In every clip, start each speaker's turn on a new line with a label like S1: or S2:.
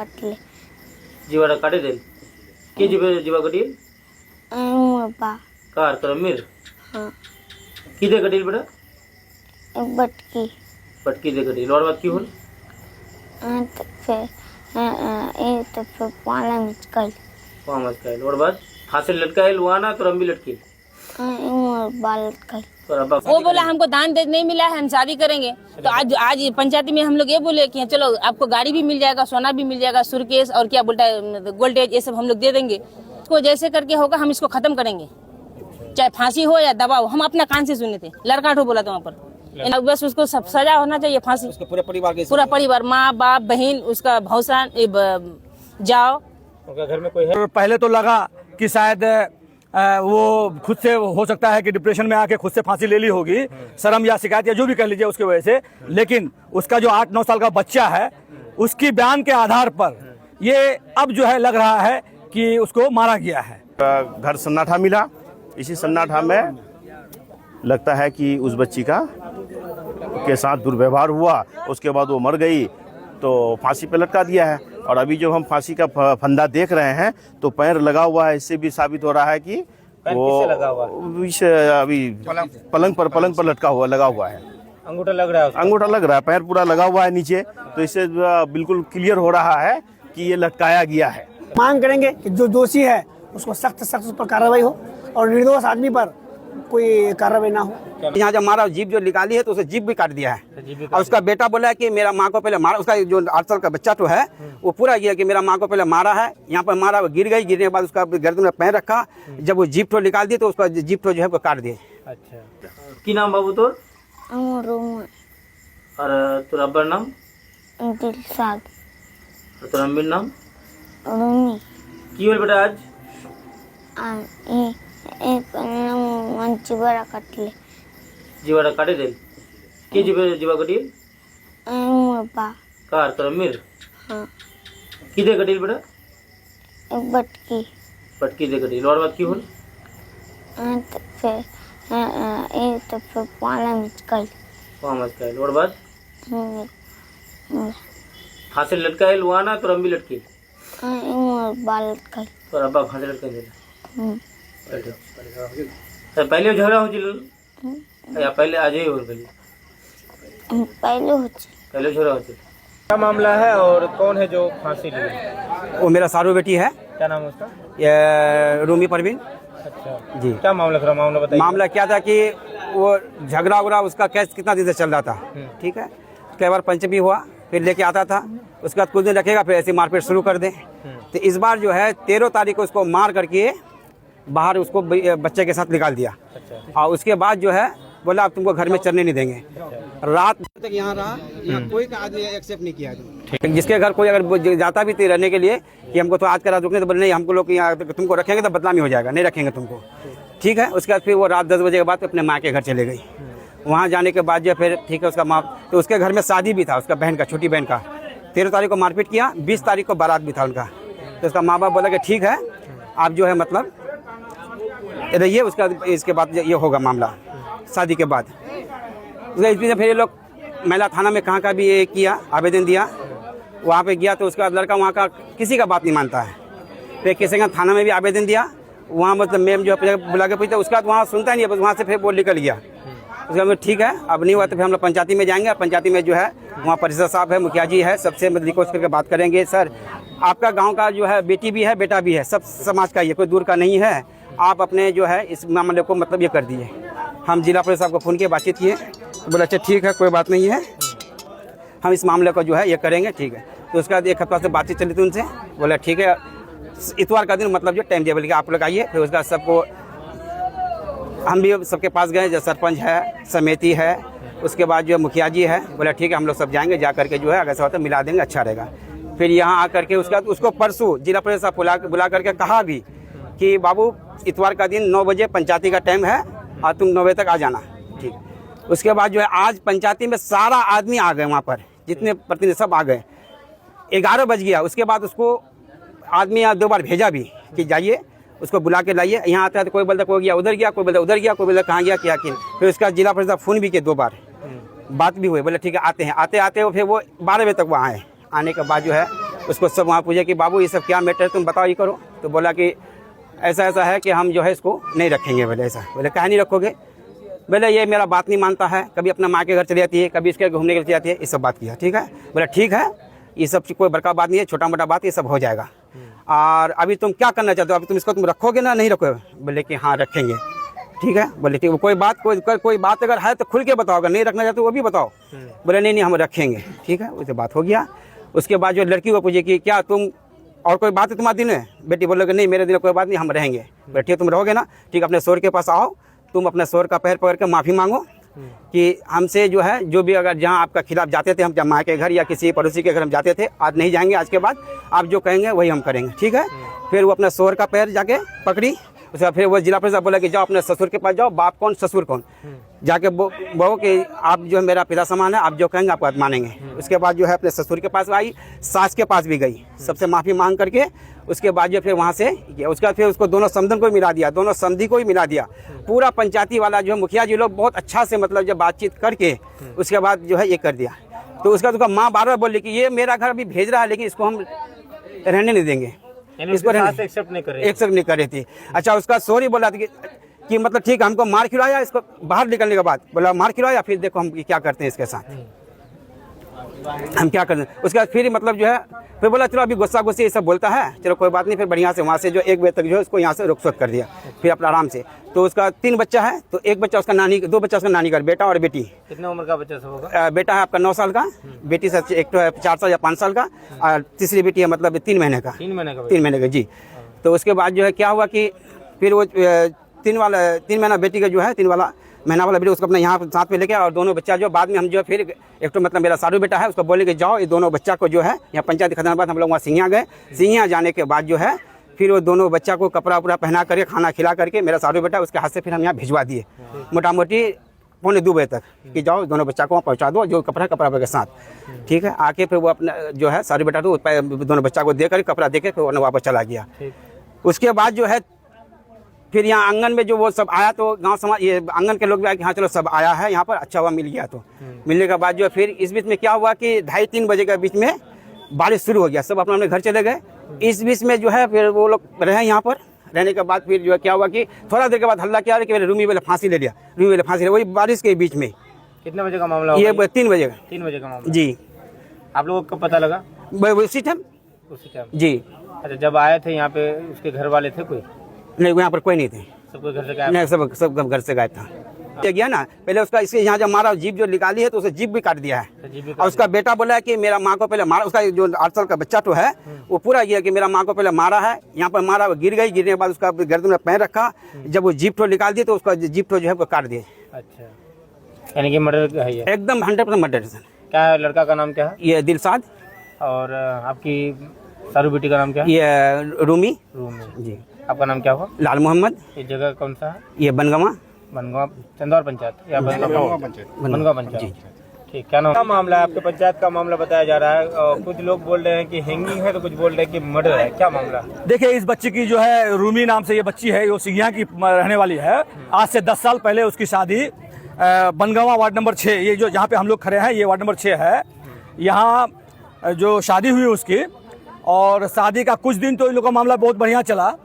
S1: काटले
S2: जीवाड़ा काटे दे के जीवा कटिल
S1: मुर्बा
S2: कार करमीर
S1: हाँ
S2: किदे कटिल बेटा
S1: बटकी
S2: पटकी दे कटिल और बात की होल
S1: तो फिर पाला मिचकल
S2: पामच काइल और बात फांसी लटकाइल हुआ ना तो रंबी लटकी
S1: मुर्बा लटकल
S2: तो अब्बा
S3: वो बोला हमको दान दे नहीं मिला है, हम शादी करेंगे। तो आज पंचायती में हम लोग ये बोले कि चलो आपको गाड़ी भी मिल जाएगा, सोना भी मिल जाएगा, सुरकेस और क्या बोलता है गोल्डेज, ये सब हम लोग दे देंगे। इसको जैसे करके होगा हम इसको खत्म करेंगे, चाहे फांसी हो या दबाव। हम अपना कान से सुने थे, लड़का ठो बोला था वहाँ पर। बस उसको सब सजा होना चाहिए, फांसी।
S4: पूरे परिवार के
S3: पूरा परिवार, माँ बाप बहन, उसका भौसा जाओ।
S2: उनका घर में कोई है?
S5: पहले तो लगा कि शायद वो खुद से हो सकता है कि डिप्रेशन में आके खुद से फांसी ले ली होगी, शर्म या शिकायत या जो भी कर लीजिए उसकी वजह से। लेकिन उसका जो 8-9 साल का बच्चा है, उसकी बयान के आधार पर ये अब जो है लग रहा है कि उसको मारा गया है।
S6: घर सन्नाटा मिला, इसी सन्नाटा में लगता है कि उस बच्ची का के साथ दुर्व्यवहार हुआ, उसके बाद वो मर गई तो फांसी पे लटका दिया है। और अभी जो हम फांसी का फंदा देख रहे हैं तो पैर लगा हुआ है, इससे भी साबित हो रहा है कि वो
S2: लगा हुआ
S6: अभी पलंग पर लटका हुआ लगा हुआ है।
S2: अंगूठा लग रहा है,
S6: अंगूठा लग रहा है, पैर पूरा लगा हुआ है नीचे, तो इससे बिल्कुल क्लियर हो रहा है कि ये लटकाया गया है।
S7: मांग करेंगे कि जो दोषी है उसको सख्त उस पर कार्रवाई हो और निर्दोष आदमी पर कोई कार्रवाई ना हो।
S4: यहाँ जब मारा जीप जो निकाली है तो उसे जीप भी काट दिया है। और उसका बेटा बोला है कि मेरा माँ को पहले मारा, उसका जो 8 साल का बच्चा तो है वो पूरा किया कि मेरा माँ को पहले मारा है, यहाँ पर मारा, वो गिर गई, गिरने के बाद उसका गर्दन में पैर रखा, जब वो जीप ठो निकाल दी तो उसका जीप ठो जो है वो काट दिए।
S2: अच्छा, की नाम बाबू तोर?
S1: अमरुमा
S2: और तोर अब्बर नाम?
S1: दिलशाद
S2: और तोर अम्मीर नाम?
S1: रूमी
S2: की होल बेटा आज?
S1: जीवाड़ा काटले
S2: जीवाड़ा काटे दे के जीवा कटिल
S1: मुर्बा
S2: कार करमीर
S1: हाँ
S2: किदे कटिल बेटा
S1: बटकी
S2: पटकी दे कटिल और बात की होल
S1: तो फिर पाला मिचकल
S2: पामच काइल और बात
S1: मुर्बा
S2: फांसी लटकाइल हुआ ना तो रंबी लटकी
S1: लटकल
S2: तो अब्बा फांसी लटकाइल दे तो पहले झगड़ा हो चिल या पहले आज ही हो पहले झगड़ा हो चिल। क्या मामला है और कौन है जो फांसी ली?
S4: वो मेरा सारू बेटी है।
S2: क्या नाम है उसका?
S4: ये रूमी परवीन।
S2: अच्छा
S4: जी।
S2: क्या मामला था? मामला बताइए।
S4: मामला क्या था कि वो झगड़ा उगड़ा उसका केस कितना दिन से चल रहा था, ठीक है। कई बार पंचमी हुआ, फिर लेके आता था, उसके बाद कुछ दिन रखेगा, फिर ऐसी मारपीट शुरू कर दे। तो इस बार जो है 13 तारीख को उसको मार करके बाहर उसको बच्चे के साथ निकाल दिया। और उसके बाद जो है बोला अब तुमको घर में चलने नहीं देंगे। रात तक यहाँ रहा, यहाँ कोई का आदमी एक्सेप्ट नहीं किया। जिसके घर कोई अगर जाता भी रहने के लिए कि हमको तो आज का रात रुकने, तो बोले नहीं, हमको लोग यहाँ तुमको रखेंगे तो बदनामी हो जाएगा, नहीं रखेंगे तुमको, ठीक है। उसके बाद फिर वो रात 10 बजे के बाद अपने माँ के घर चले गई। वहाँ जाने के बाद जो फिर ठीक है उसका माँ, तो उसके घर में शादी भी था उसका बहन का, छोटी बहन का। 13 तारीख को मारपीट किया, 20 तारीख को बारात भी था उनका। तो उसका माँ बाप बोला कि ठीक है आप जो है मतलब रहिए, उसका इसके बाद ये होगा मामला शादी के बाद। उसके बीच में फिर ये लोग महिला थाना में कहाँ का भी ये किया, आवेदन दिया, वहाँ पे गया तो उसका लड़का वहाँ का किसी का बात नहीं मानता है। फिर किशनगंज थाना में भी आवेदन दिया, वहाँ मतलब मैम जो है बुला के पूछता, उसके बाद वहाँ सुनता नहीं है, बस वहाँ से फिर वो निकल गया। उसके बाद ठीक है अब नहीं हुआ तो फिर हम लोग पंचायती में जाएंगे। पंचायती में जो है वहाँ परिषद साहब है, मुखिया जी है, सबसे मतलब रिक्वेस्ट करके बात करेंगे, सर आपका गाँव का जो है बेटी भी है बेटा भी है, सब समाज का, ये कोई दूर का नहीं है, आप अपने जो है इस मामले को मतलब ये कर दिए। हम जिला पुलिस साहब को फ़ोन किए, बातचीत किए, तो बोला अच्छा ठीक है कोई बात नहीं है, हम इस मामले को जो है ये करेंगे, ठीक है। तो उसके बाद 1 हफ्ता से बातचीत चली थी उनसे, बोला ठीक है इतवार का दिन मतलब जो टाइम टेबल के आप लोग आइए। फिर उसका सबको हम भी सबके पास गए, जो सरपंच है, समिति है, उसके बाद जो मुखिया जी है, बोला ठीक है हम लोग सब जाएंगे, जा करके जो है अगर ऐसा होता है मिला देंगे, अच्छा रहेगा। फिर यहाँ आकर के उसके बाद उसको परसों जिला पुलिस साहब बुला करके कहा भी कि बाबू इतवार का दिन 9 बजे पंचायती का टाइम है और तुम 9 बजे तक आ जाना, ठीक। उसके बाद जो है आज पंचायती में सारा आदमी आ गए, वहाँ पर जितने प्रतिनिधि सब आ गए। 11 बज गया, उसके बाद उसको आदमी यहाँ 2 बार भेजा भी कि जाइए उसको बुला के लाइए। यहाँ आता है तो कोई बोलता कोई गया उधर गया, कोई बोलता उधर गया, कोई बोलता कहाँ गया क्या किया। फिर उसका जिला परिषद फ़ोन भी किए 2 बार, बात भी हुई, बोले ठीक है आते हैं। आते आते वो फिर वो 12 बजे तक वहाँ आए। आने के बाद जो है उसको सब वहाँ पूछे कि बाबू ये सब क्या मैटर है, तुम बताओ ये करो। तो बोला कि ऐसा ऐसा है कि हम जो है इसको नहीं रखेंगे। बोले ऐसा। बोले कहाँ नहीं रखोगे? बोले ये मेरा बात नहीं मानता है, कभी अपना माँ के घर चली जाती है, कभी इसके घूमने के लिए चली जाती है, ये सब बात किया। ठीक है। बोला ठीक है, ये सब कोई बड़का बात नहीं है, छोटा मोटा बात, ये सब हो जाएगा। और अभी तुम क्या करना चाहते हो? अभी तुम इसको तुम रखोगे ना नहीं रखोगे? बोले कि हाँ रखेंगे। ठीक है। बोले ठीक, कोई बात अगर है तो खुल के बताओ, अगर नहीं रखना चाहते वो भी बताओ। बोले नहीं हम रखेंगे। ठीक है, उससे बात हो गया। उसके बाद जो लड़की को पूछे कि क्या तुम और कोई बात है तुम्हारे दिन में? बेटी बोले कि नहीं मेरे दिन में कोई बात नहीं, हम रहेंगे। बोले ठीक तुम रहोगे ना? ठीक, अपने शोहर के पास आओ, तुम अपने शोहर का पैर पकड़ के माफ़ी मांगो कि हमसे जो है जो भी अगर जहाँ आपका खिलाफ जाते थे, हम जब माँ के घर या किसी पड़ोसी के घर हम जाते थे, आज नहीं जाएंगे, आज के बाद आप जो कहेंगे वही हम करेंगे। ठीक है। फिर वो अपने शोहर का पैर जाके पकड़ी। उसके बाद फिर वो जिला परिषद बोला कि जाओ अपने ससुर के पास जाओ, बाप कौन ससुर कौन, जाके बोलो कि आप जो है मेरा पिता समान है, आप जो कहेंगे आप मानेंगे। उसके बाद जो है अपने ससुर के पास आई, सास के पास भी गई, सबसे माफ़ी मांग करके। उसके बाद जो फिर वहाँ से उसके बाद फिर उसको दोनों समधन को मिला दिया, दोनों समधी को ही मिला दिया। पूरा पंचायती वाला जो है मुखिया जी लोग बहुत अच्छा से मतलब जब बातचीत करके उसके बाद जो है ये कर दिया। तो उसका उसका माँ बार बार बोली कि ये मेरा घर अभी भेज रहा है लेकिन इसको हम रहने नहीं देंगे, इसको
S2: एक्सेप्ट
S4: नहीं कर रही थी। अच्छा, उसका सॉरी बोला था कि मतलब ठीक है हमको मार खिलाया, इसको बाहर निकलने के बाद बोला मार खिलाया, फिर देखो हम क्या करते हैं इसके साथ, हम क्या करते हैं। उसके बाद फिर मतलब जो है फिर बोला चलो अभी गुस्सा गुस्से ये सब बोलता है, चलो कोई बात नहीं। फिर बढ़िया से वहाँ से जो 1 बजे तक जो है उसको यहाँ से रुखसत कर दिया, फिर अपना आराम से। तो उसका 3 बच्चा है, तो 1 बच्चा उसका नानी, 2 बच्चा उसका नानी का, बेटा और बेटी।
S2: कितने उम्र का बच्चा सब होगा?
S4: बेटा है आपका 9 साल का, बेटी से एक तो है 4 साल या 5 साल का, और तीसरी बेटी है मतलब 3 महीने का।
S2: 3 महीने का?
S4: 3 महीने का जी। तो उसके बाद जो है क्या हुआ कि फिर वो 3 महीना बेटी का जो है 3 वाला महीना वाला बेटी उसको अपना यहाँ साथ में लेके, और दोनों बच्चा जो बाद में हम जो फिर एक तो मतलब मेरा सारू बेटा है उसको बोले कि जाओ ये दोनों बच्चा को जो है यहाँ पंचायत खत्म बाद हम लोग वहाँ सिंघिया गए। सिंघिया जाने के बाद जो है फिर वो दोनों बच्चा को कपड़ा उपड़ा पहना करके खाना खिला करके मेरा सारू बेटा उसके हाथ से फिर हम यहाँ भिजवा दिए मोटा मोटी 1:45 बजे तक कि जाओ दोनों बच्चा को वहाँ पहुँचा दो, जो कपड़ा के साथ। ठीक है। आके फिर वो अपना जो है सारू बेटा तो दोनों बच्चा को दे कर कपड़ा दे के फिर वापस चला गया। उसके बाद जो है फिर यहाँ आंगन में जो वो सब आया, तो गांव समाज ये आंगन के लोग भी आए कि हाँ चलो सब आया है यहाँ पर, अच्छा हुआ मिल गया। तो मिलने के बाद जो फिर इस बीच में क्या हुआ कि 2:30-3 बजे के बीच में बारिश शुरू हो गया, सब अपने अपने घर चले गए। इस बीच में जो है फिर वो लोग रहे यहाँ पर, रहने के बाद फिर जो है क्या हुआ कि थोड़ा देर के बाद हल्ला किया कि रूमी वाले फांसी ले लिया, रूमी वाले फांसी ले, वही बारिश के बीच में।
S2: कितने बजे का मामला?
S4: ये 3 बजे का।
S2: 3 बजे का मामला
S4: जी।
S2: आप लोगों को कब पता लगा?
S4: उसी टाइम जी।
S2: अच्छा, जब आए थे यहाँ पे उसके घर वाले थे कोई?
S4: नहीं, यहाँ पर कोई नहीं थे,
S2: सबको घर से गायब?
S4: नहीं, सब घर से गायब था। गया ना पहले उसका इसके यहाँ जब मारा, जीप जो निकाली है तो उसे जीप भी काट दिया है। और उसका बेटा बोला है कि मेरा माँ को पहले मारा, उसका जो 8 साल का बच्चा तो है वो पूरा गया कि मेरा माँ को पहले मारा है, यहाँ पर मारा, वो गिर गई, गिरने के बाद उसका गर्दन में पैर रखा, जब वो जीप तो निकाल दी तो उसका जीप तो जो है वो काट दिए।
S2: अच्छा, यानी कि मर्डर है ये?
S4: एकदम 100% मर्डर।
S2: क्या है लड़का का नाम क्या है?
S4: ये दिलशाद।
S2: और आपकी सारू बेटी का नाम क्या है?
S4: ये रूमी
S2: रूमी।
S4: जी।
S2: आपका नाम क्या हुआ?
S4: लाल मोहम्मद।
S2: ये जगह कौन सा है?
S4: ये बनगवा
S2: चंदौर पंचायत या बनगांव पंचायत। ठीक, क्या नाम? क्या मामला है? आपके पंचायत का मामला बताया जा रहा है, और कुछ लोग बोल रहे हैं कि हैंगिंग है तो कुछ बोल रहे हैं कि मर्डर है, क्या मामला?
S5: देखिए, इस बच्ची की जो है रूमी नाम से ये बच्ची है, वो सिंघिया की रहने वाली है। आज से 10 साल पहले उसकी शादी बनगांव वार्ड नंबर 6, ये जो जहाँ पे हम लोग खड़े हैं ये वार्ड नंबर 6 है, यहाँ जो शादी हुई उसकी। और शादी का कुछ दिन तो इन लोगों का मामला बहुत बढ़िया चला,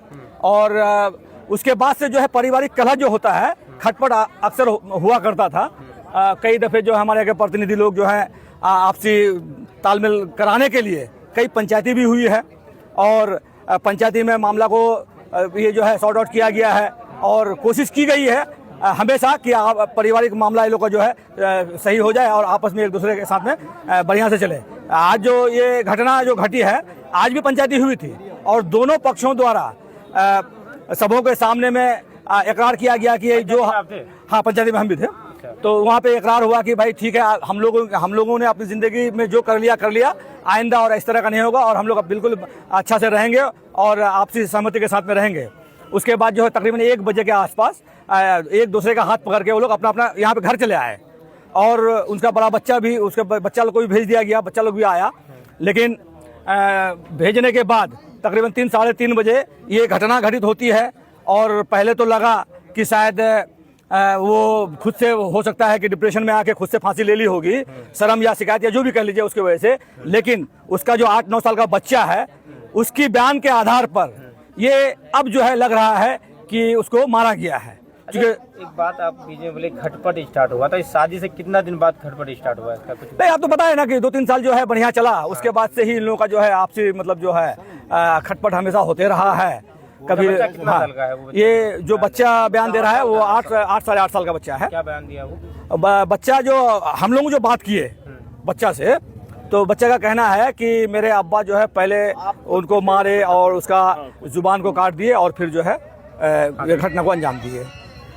S5: और उसके बाद से जो है पारिवारिक कलह जो होता है, खटपट अक्सर हुआ करता था। कई दफ़े जो हमारे के प्रतिनिधि लोग जो हैं आपसी तालमेल कराने के लिए कई पंचायती भी हुई है, और पंचायती में मामला को ये जो है सॉर्ट आउट किया गया है, और कोशिश की गई है हमेशा कि पारिवारिक मामला ये लोग का जो है सही हो जाए और आपस में एक दूसरे के साथ में बढ़िया से चले। आज जो ये घटना जो घटी है, आज भी पंचायती हुई थी, और दोनों पक्षों द्वारा सबों के सामने में इकरार किया गया कि जो हाँ पंचायती में हम भी थे, तो वहाँ पे इकरार हुआ कि भाई ठीक है, हम लोगों ने अपनी ज़िंदगी में जो कर लिया, आइंदा और इस तरह का नहीं होगा, और हम लोग बिल्कुल अच्छा से रहेंगे और आपसी सहमति के साथ में रहेंगे। उसके बाद जो है तकरीबन 1 बजे के आसपास एक दूसरे का हाथ पकड़ के वो लोग अपना यहाँ पे घर चले आए, और उनका बड़ा बच्चा भी, उसके बच्चा लोग को भी भेज दिया गया, बच्चा लोग भी आया। लेकिन भेजने के बाद तकरीबन 3-3:30 बजे ये घटना घटित होती है, और पहले तो लगा कि शायद वो खुद से हो सकता है कि डिप्रेशन में आके खुद से फांसी ले ली होगी, शर्म या शिकायत या जो भी कह लीजिए उसकी वजह से। लेकिन उसका जो 8-9 साल का बच्चा है, उसकी बयान के आधार पर ये अब जो है लग रहा है कि उसको मारा गया है।
S2: क्योंकि एक बात आप बीच में बोले खटपट स्टार्ट हुआ था, इस शादी से कितना दिन बाद खटपट स्टार्ट हुआ इसका कुछ?
S5: नहीं, आप तो पता है ना कि 2-3 साल जो है बढ़िया चला, उसके बाद से ही इन लोगों का जो है आपसी मतलब जो है खटपट हमेशा होते रहा है। कभी
S2: बच्चा कितना
S5: हाँ,
S2: साल का है वो बच्चा?
S5: ये जो बच्चा बयान दे रहा है वो 8 साढ़े 8 साल का बच्चा है।
S2: क्या बयान दिया वो?
S5: बच्चा जो हम लोग जो बात किए बच्चा से, तो बच्चे का कहना है कि मेरे अब्बा जो है पहले उनको मारे और उसका जुबान को काट दिए और फिर जो है ये घटना को अंजाम दिए।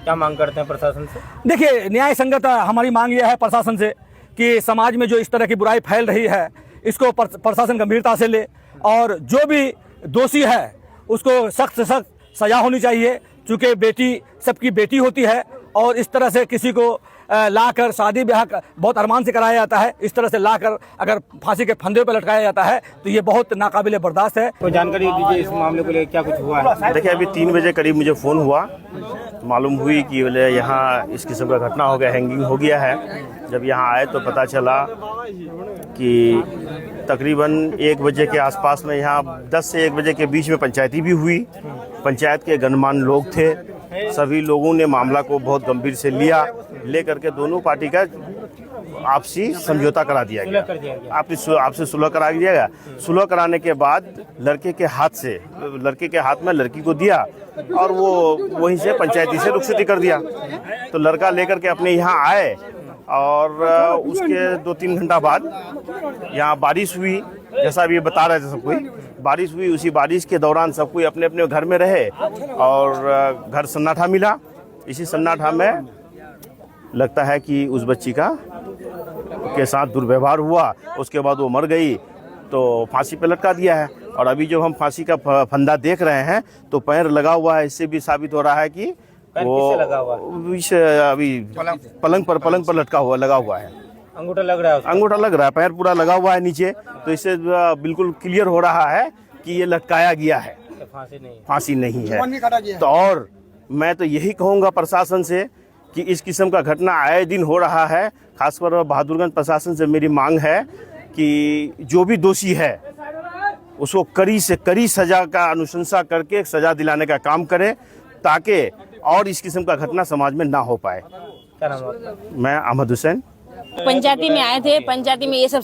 S2: क्या मांग करते हैं प्रशासन से?
S5: देखिए, न्याय संगत हमारी मांग यह है प्रशासन से कि समाज में जो इस तरह की बुराई फैल रही है, इसको प्रशासन गंभीरता से ले और जो भी दोषी है उसको सख्त से सख्त सजा होनी चाहिए। चूँकि बेटी सबकी बेटी होती है और इस तरह से किसी को लाकर शादी ब्याह बहुत अरमान से कराया जाता है, इस तरह से लाकर अगर फांसी के फंदे पर लटकाया जाता है तो ये बहुत नाकाबिले बर्दाश्त है।
S2: कोई जानकारी दीजिए इस मामले को लेकर, क्या कुछ हुआ है?
S6: देखिए, अभी 3 बजे करीब मुझे फ़ोन हुआ, मालूम हुई कि बोले यहाँ इस किस्म का घटना हो गया, हैंगिंग हो गया है। जब यहाँ आए तो पता चला कि तकरीबन 1 बजे के आसपास में यहाँ 10 से 1 बजे के बीच में पंचायती भी हुई। पंचायत के गणमान्य लोग थे, सभी लोगों ने मामला को बहुत गंभीर से लिया, लेकर के दोनों पार्टी का आपसी समझौता करा दिया गया, आपसे सुलह करा दिया गया। सुलह कराने के बाद लड़के के हाथ में लड़की को दिया और वो वहीं से पंचायती से रुखसती कर दिया। तो लड़का लेकर के अपने यहाँ आए और उसके 2-3 घंटा बाद यहाँ बारिश हुई, जैसा अभी बता रहे थे सब कोई बारिश हुई। उसी बारिश के दौरान सब कोई अपने अपने घर में रहे और घर सन्नाटा मिला। इसी सन्नाटा में लगता है कि उस बच्ची के साथ दुर्व्यवहार हुआ, उसके बाद वो मर गई तो फांसी पे लटका दिया है। और अभी जो हम फांसी का फंदा देख रहे हैं तो पैर लगा हुआ है, इससे भी साबित हो रहा है कि वो अभी पलंग पर लगा हुआ है।
S2: अंगूठा लग रहा है,
S6: अंगूठा लग रहा है, पैर पूरा लगा हुआ है नीचे, तो इससे बिल्कुल क्लियर हो रहा है कि ये लटकाया गया है, फांसी नहीं है। तो और मैं तो यही कहूँगा प्रशासन से कि इस किस्म का घटना आए दिन हो रहा है। खासकर बहादुरगंज प्रशासन से मेरी मांग है कि जो भी दोषी है उसको कड़ी से कड़ी सजा का अनुशंसा करके सजा दिलाने का काम करे, ताकि और इस किस्म का घटना समाज में ना हो पाए।
S2: क्या नाम है?
S6: मैं अहमद हुसैन।
S3: पंचायती में आए थे, पंचायती में ये सब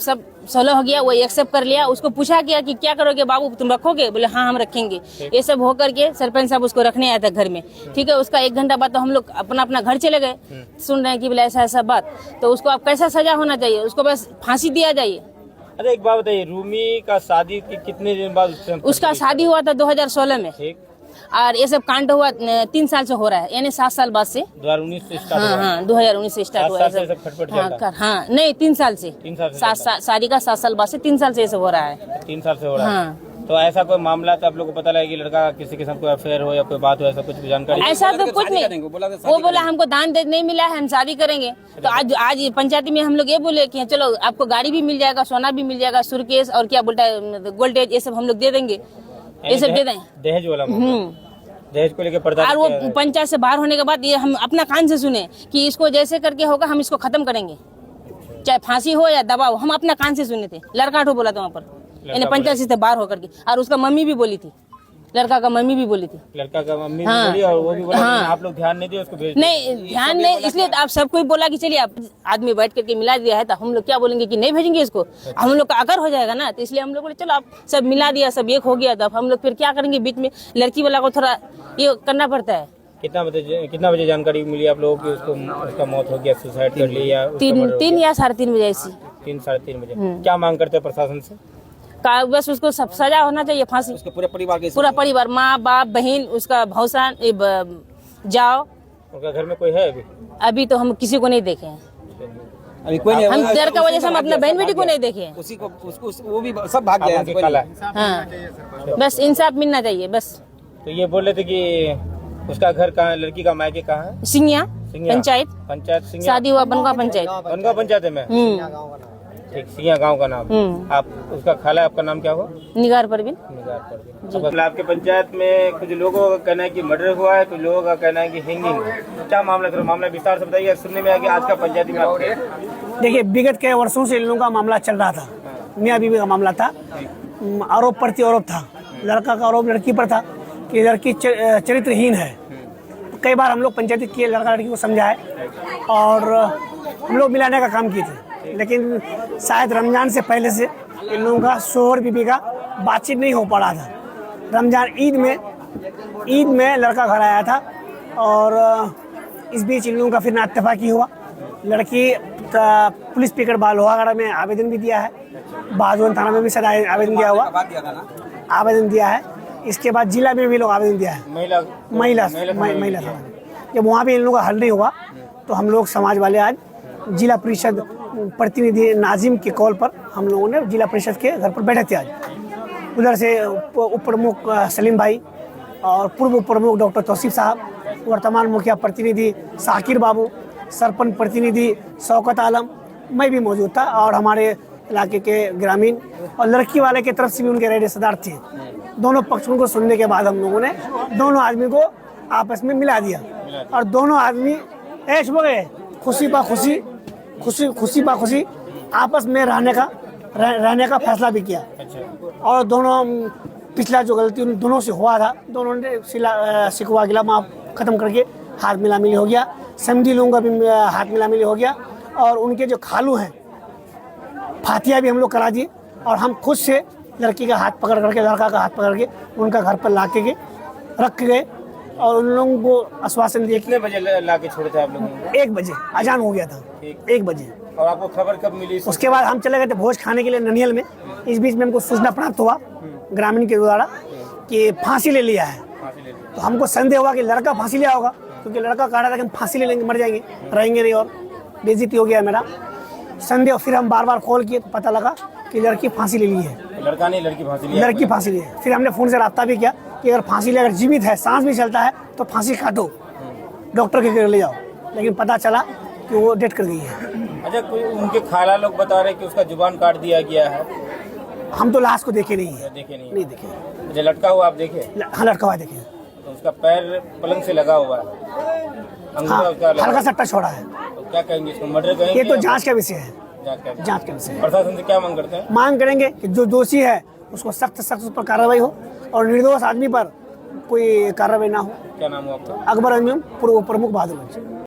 S3: सोलह हो गया, वो एक्सेप्ट कर लिया। उसको पूछा गया कि क्या करोगे बाबू, तुम रखोगे? बोले हाँ हम रखेंगे। ये सब हो करके सरपंच साहब उसको रखने आया था घर में, ठीक है। उसका 1 घंटा बाद तो हम लोग अपना घर चले गए, सुन रहे हैं कि बोले ऐसा बात। तो उसको अब कैसा सजा होना चाहिए? उसको बस फांसी दिया जाइए।
S2: अच्छा, एक बात बताइए, रूमी का शादी कितने दिन बाद
S3: उसका शादी हुआ था 2016 में, और ये सब कांड हुआ 3 साल से हो रहा है, यानी 7 साल बाद से
S2: 2019 से स्टार्ट हुआ।
S3: हाँ 2019 से स्टार्ट हुआ है। हाँ नहीं 3 साल से, शादी का 7 साल बाद से 3 साल से ये सब हो रहा है।
S2: 3 साल से हो रहा है।
S3: हाँ।
S2: तो ऐसा कोई मामला तो आप लोग को पता लगे कि लड़का किसी के साथ कोई अफेयर हो या कोई बात हो, ऐसा कुछ जानकारी?
S3: ऐसा तो कुछ नहीं, वो बोला हमको दान दे नहीं मिला है, हम शादी करेंगे। तो आज पंचायती में हम लोग ये बोले कि चलो आपको गाड़ी भी मिल जाएगा, सोना भी मिल जाएगा, सुरकेस और क्या बोलता है गोल्डेज, ये सब हम लोग दे देंगे, ये सब दे दें।
S2: दहेज वाला दहेज को लेकर पर्दा।
S3: और वो पंचायत से बाहर होने के बाद ये हम अपना कान से सुने कि इसको जैसे करके होगा हम इसको खत्म करेंगे, चाहे फांसी हो या दबाव। हम अपना कान से सुने थे, लड़का उठो बोला था वहाँ पर, यानी पंचायत से बाहर होकर के। और उसका मम्मी भी बोली थी, लड़का का मम्मी भी बोली थी,
S2: लड़का का मम्मी भी बोली, और वो भी बोला कि आप लोग ध्यान नहीं दिए उसको भेज
S3: नहीं ध्यान नहीं, इसलिए आप सब कोई बोला कि चलिए आप आदमी बैठ करके मिला दिया है, तो हम लोग क्या बोलेंगे कि नहीं भेजेंगे इसको, हम लोग का अगर हो जाएगा ना। तो इसलिए हम लोग बोले चलो आप सब मिला दिया, सब एक हो गया, तो हम लोग फिर क्या करेंगे? बीच में लड़की वाला को थोड़ा ये करना पड़ता है।
S2: कितना बजे जानकारी मिली आप लोगों की उसका मौत हो गया, सुसाइड कर लिया?
S3: 3 या 3:30 बजे ऐसी।
S2: 3 साढ़े 3 बजे। क्या मांग करते हैं प्रशासन से?
S3: बस उसको सब सजा होना चाहिए, फांसी। उसके पूरा परिवार, माँ बाप बहन, उसका भौसा जाओ।
S2: उनका घर में कोई है
S3: अभी तो हम किसी को नहीं देखे हैं,
S8: अभी कोई नहीं।
S3: हम डर का वजह से हम अपने बहन बेटी को नहीं देखे हैं।
S8: उसी को उसको वो भी सब भाग गया।
S3: हाँ बस इंसाफ मिलना चाहिए बस।
S2: तो ये बोल रहे थे कि उसका घर कहाँ है, लड़की का मायके कहाँ है?
S3: सिंगिया पंचायत
S2: सिंगिया।
S3: शादी हुआ बनगा पंचायत
S2: में। ठीक, सिया गांव का नाम। आप उसका खाला, आपका नाम क्या हुआ?
S3: निगार परवीन।
S2: निगार परवीन। मतलब आपके पंचायत में कुछ लोगों का कहना है कि मर्डर हुआ है, कुछ लोगों का कहना है कि हैंगिंग। क्या मामला, थोड़ा मामला विस्तार से बताइए। सुनने में आया कि आज का पंचायती में आपके
S7: देखिए, विगत कई वर्षों से इन लोगों का मामला चल रहा था। मियाँ बीवी का मामला था, आरोप प्रति आरोप था। लड़का का आरोप लड़की पर था कि लड़की चरित्रहीन है। कई बार हम लोग पंचायती किए, लड़का लड़की को समझाए और हम लोग मिलाने का काम किए थे, लेकिन शायद रमजान से पहले से इन लोगों का शोहर बीबी का बातचीत नहीं हो पा रहा था। रमजान ईद में लड़का घर आया था और इस बीच इन लोगों का फिर नाइतफाकी हुआ। लड़की पुलिस पिकट बालोहागढ़ में आवेदन भी दिया है, बाजवन थाना में भी सदा आवेदन दिया हुआ, आवेदन दिया है। इसके बाद जिला में भी लोग आवेदन दिया है, महिला थाना। जब वहाँ भी इन लोगों का हल नहीं हुआ तो हम लोग समाज वाले आज जिला परिषद प्रतिनिधि नाजिम के कॉल पर हम लोगों ने जिला परिषद के घर पर बैठे थे। आज उधर से उप प्रमुख सलीम भाई और पूर्व उप प्रमुख डॉक्टर तौसीफ साहब, वर्तमान मुखिया प्रतिनिधि साकिर बाबू, सरपंच प्रतिनिधि शौकत आलम, मैं भी मौजूद था और हमारे इलाके के ग्रामीण और लड़की वाले की तरफ से भी उनके रिश्तेदार थे। दोनों पक्षों को सुनने के बाद हम लोगों ने दोनों आदमी को आपस में मिला दिया और दोनों आदमी ऐश हो गए, खुशी पा खुशी आपस में रहने का फैसला भी किया। और दोनों पिछला जो गलती उन दोनों से हुआ था, दोनों ने शिकवा गिला माफ खत्म करके हाथ मिलामिली हो गया। समधी लोगों का भी हाथ मिलामिली हो गया और उनके जो खालू हैं फातिया भी हम लोग करा दिए और हम खुद से लड़की का हाथ पकड़ करके, लड़का का हाथ पकड़ के उनका घर पर ला के रख गए और उन लोगों को आश्वासन दिए।
S2: कितने बजे ला के छोड़े थे आप लोगों?
S7: 1 बजे अजान हो गया था, 1 बजे।
S2: और आपको खबर कब मिली?
S7: उसके बाद हम चले गए थे भोज खाने के लिए ननियल में। इस बीच में हमको सूचना प्राप्त हुआ ग्रामीण के द्वारा कि फांसी ले लिया है। तो हमको संदेह हुआ कि लड़का फांसी लिया होगा, क्योंकि लड़का कह रहा था कि हम फांसी ले लेंगे, मर जाएंगे, रहेंगे नहीं और बेइज्जती हो गया मेरा संदेह। फिर हम बार कॉल किए तो पता लगा कि लड़की फांसी ले ली है।
S2: लड़का नहीं, लड़की फांसी ली।
S7: लड़की फांसी ली है। फिर हमने फ़ोन से रब्ता भी किया कि अगर फांसी ले, अगर जीवित है, सांस भी चलता है तो फांसी काटो, डॉक्टर के घर ले जाओ। लेकिन पता चला कि वो डेथ कर गई है।
S2: अच्छा, कोई उनके खाला लोग बता रहे कि उसका जुबान काट दिया गया है।
S7: हम तो लाश को देखे नहीं है।
S2: देखे नहीं
S7: देखे।
S2: अच्छा, लटका हुआ आप देखे?
S7: हाँ, लटका हुआ देखे।
S2: तो उसका पैर पलंग से लगा हुआ है,
S7: हाँ, हल्का सा टच हो रहा है।
S2: तो क्या कहेंगे इसको, मर्डर कहेंगे?
S7: ये तो जांच का विषय है,
S2: जांच
S7: का विषय है।
S2: प्रशासन से क्या मांग करते हैं?
S7: मांग करेंगे कि जो दोषी है उसको सख्त उस पर कार्रवाई हो और निर्दोष आदमी पर कोई कार्रवाई ना हो।
S2: क्या नाम हुआ आपका?
S7: अकबर अमीन, पूर्व प्रमुख बहादुरगंज।